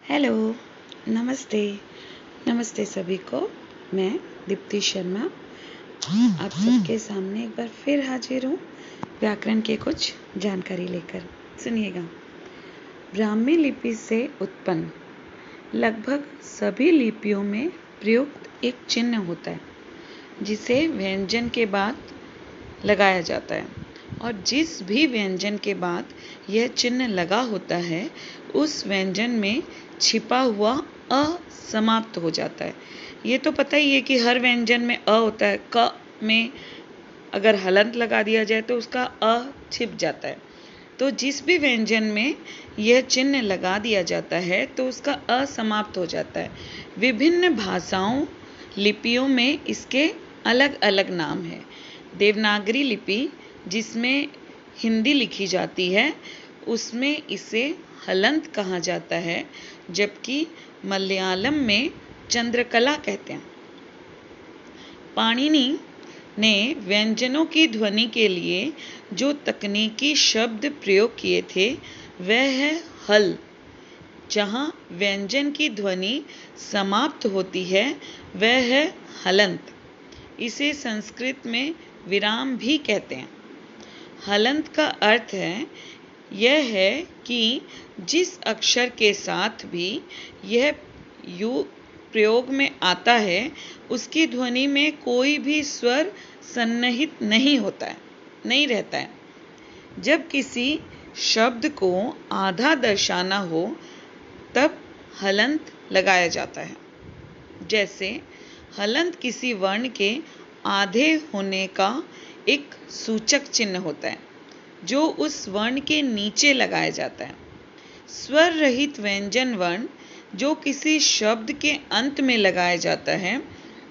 Hello, नमस्ते। नमस्ते सभी को। मैं दीप्ति शर्मा आप सबके सामने एक बार फिर हाजिर हूँ व्याकरण के कुछ जानकारी लेकर। सुनिएगा। ब्राह्मी लिपि से उत्पन्न लगभग सभी लिपियों में प्रयुक्त एक चिन्ह होता है जिसे व्यंजन के बाद लगाया जाता है, और जिस भी व्यंजन के बाद यह चिन्ह लगा होता है उस व्यंजन में छिपा हुआ अ समाप्त हो जाता है। ये तो पता ही है कि हर व्यंजन में अ होता है। क में अगर हलंत लगा दिया जाए तो उसका अ छिप जाता है। तो जिस भी व्यंजन में यह चिन्ह लगा दिया जाता है तो उसका अ समाप्त हो जाता है। विभिन्न भाषाओं लिपियों में इसके अलग अलग नाम हैं। देवनागरी लिपि जिसमें हिंदी लिखी जाती है उसमें इसे हलंत कहा जाता है, जबकि मलयालम में चंद्रकला कहते हैं। पाणिनि ने व्यंजनों की ध्वनि के लिए जो तकनीकी शब्द प्रयोग किए थे वह है हल। जहाँ व्यंजन की ध्वनि समाप्त होती है वह है हलंत। इसे संस्कृत में विराम भी कहते हैं। हलंत का अर्थ यह है कि जिस अक्षर के साथ भी यह यू प्रयोग में आता है उसकी ध्वनि में कोई भी स्वर सन्निहित नहीं रहता है। जब किसी शब्द को आधा दर्शाना हो तब हलंत लगाया जाता है। जैसे हलंत किसी वर्ण के आधे होने का एक सूचक चिन्ह होता है जो उस वर्ण के नीचे लगाया जाता है। स्वर रहित व्यंजन वर्ण जो किसी शब्द के अंत में लगाया जाता है,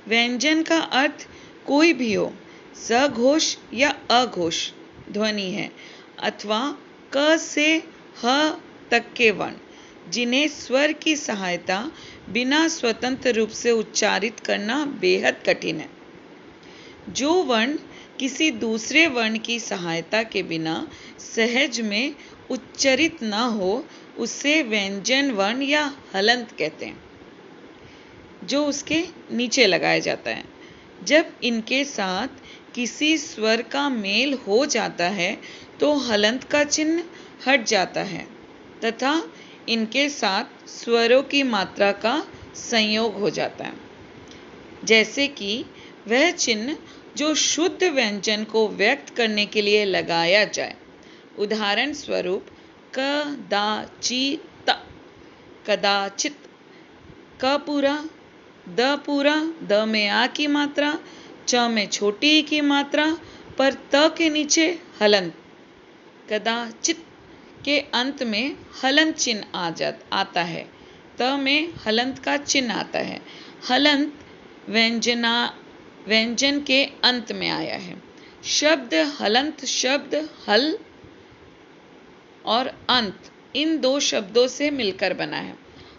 व्यंजन का अर्थ कोई भी हो, सघोष या अघोष ध्वनि है, अथवा क से ह तक के वर्ण जिन्हें स्वर की सहायता बिना स्वतंत्र रूप से उच्चारित करना बेहद कठिन है। जो वर्ण किसी दूसरे वर्ण की सहायता के बिना सहज में उच्चरित न हो उसे व्यंजन वर्ण या हलंत कहते हैं, जो उसके नीचे लगाया जाता है। जब इनके साथ किसी स्वर का मेल हो जाता है तो हलंत का चिन्ह हट जाता है तथा इनके साथ स्वरों की मात्रा का संयोग हो जाता है। जैसे कि वह चिन्ह जो शुद्ध व्यंजन को व्यक्त करने के लिए लगाया जाए। उदाहरण स्वरूप कदाचित, कदाचित, क पूरा, द में आ की मात्रा, च में छोटी ई की मात्रा पर त के नीचे हलंत। कदाचित के अंत में हलंत चिन्ह आता है। त में हलंत का चिन्ह आता है। हलंत व्यंजन के अंत में आया है। शब्द हलंत शब्द हल और अंत इन दो शब्दों से मिलकर बना है।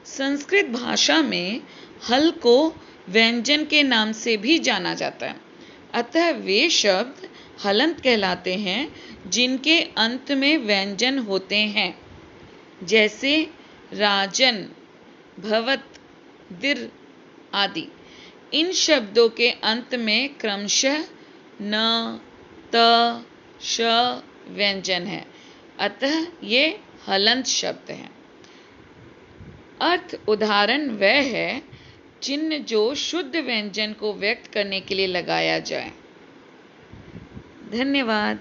संस्कृत भाषा में हल को व्यंजन के नाम से भी जाना जाता है। अतः वे शब्द हलंत कहलाते हैं जिनके अंत में व्यंजन होते हैं, जैसे राजन, भवत, दिर आदि। इन शब्दों के अंत में क्रमशः न, त, श व्यंजन है, अतः ये हलंत शब्द हैं। अर्थ उदाहरण वह है चिन्ह जो शुद्ध व्यंजन को व्यक्त करने के लिए लगाया जाए। धन्यवाद।